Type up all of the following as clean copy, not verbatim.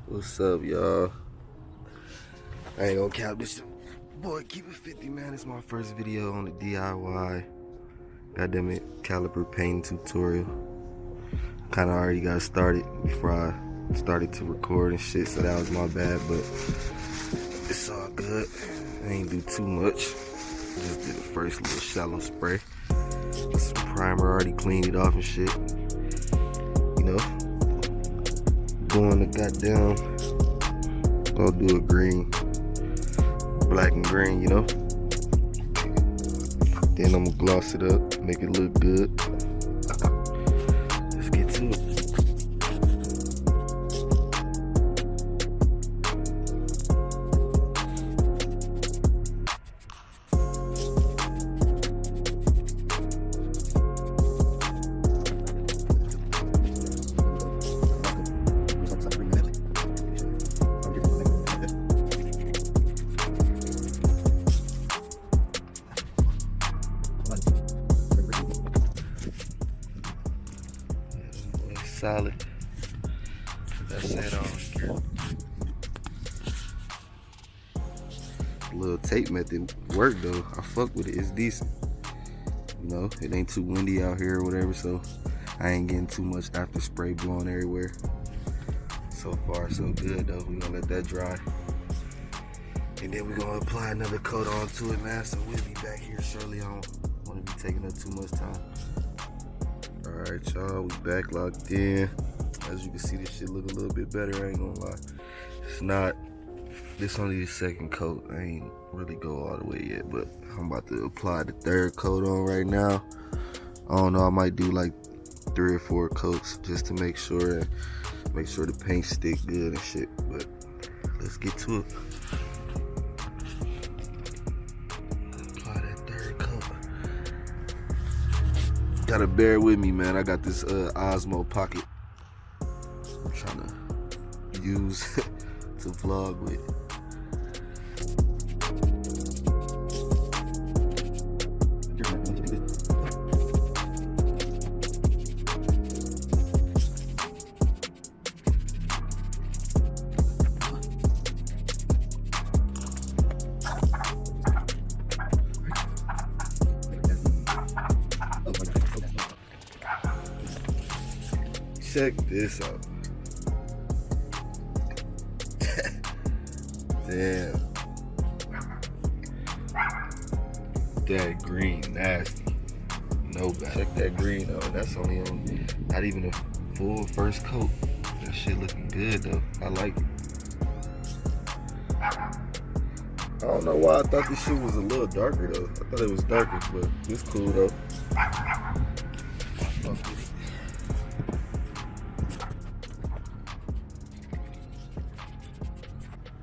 What's up, y'all? I ain't gonna cap this shit. Boy, keep it 50, man. It's my first video on the DIY. Goddamn it, caliper painting tutorial. Kinda already got started before I started to record and shit, so that was my bad, but it's all good. I ain't do too much. Just did the first little shallow spray. Some primer, already cleaned it off and shit. You know, going to goddamn, I'll do a green, black and green, you know. Then I'm gonna gloss it up, make it look good. Let's get to it. Solid. That's it on. Little tape method work though. I fuck with it. It's decent. You know, it ain't too windy out here or whatever, so I ain't getting too much after spray blowing everywhere. So far, so good though. We gonna let that dry, and then we gonna apply another coat onto it, man. So we'll be back here shortly. I don't want to be taking up too much time. Alright, y'all, we back locked in. As you can see, this shit look a little bit better, I ain't gonna lie. It's not, this only the second coat. I ain't really go all the way yet, but I'm about to apply the third coat on right now. I don't know, I might do like 3 or 4 coats just to make sure the paint stick good and shit, but let's get to it. Gotta bear with me, man. I got this Osmo Pocket I'm trying to use to vlog with. Check this out. Damn. That green nasty. No bad. Check that green out. That's only on not even a full first coat. That shit looking good though. I like it. I don't know why I thought this shit was a little darker though. I thought it was darker, but it's cool though.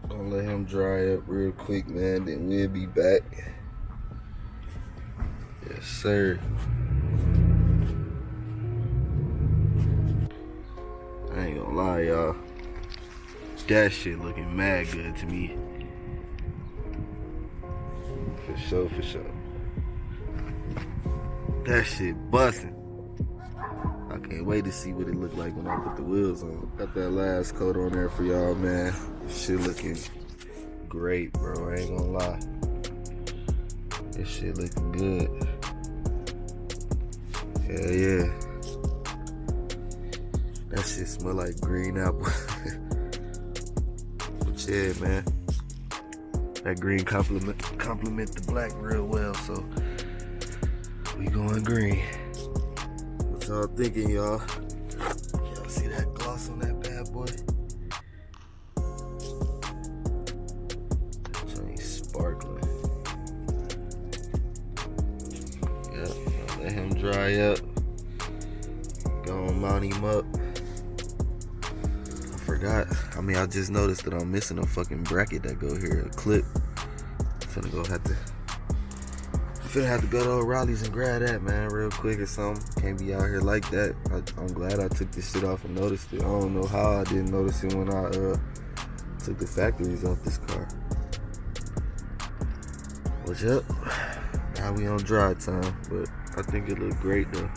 Gonna let him dry up real quick, man, then we'll be back. Yes, sir. I ain't gonna lie, y'all. That shit looking mad good to me. For sure, for sure. That shit busting. I can't wait to see what it look like when I put the wheels on. Got that last coat on there for y'all, man. Shit looking great, bro. I ain't gonna lie. This shit looking good. Hell yeah. That shit smell like green apple. But yeah, man. That green complement the black real well, so we going green. What y'all thinking, y'all? Y'all see that gloss on that bad boy? Sparkling. Yep, let him dry up. Go and mount him up. I forgot. I just noticed that I'm missing a fucking bracket that go here, a clip. I'm finna have to go to O'Reilly's and grab that, man, real quick or something. Can't be out here like that. I'm glad I took this shit off and noticed it. I don't know how I didn't notice it when I took the factories off this car. What's up? Now we on dry time, but I think it looked great though.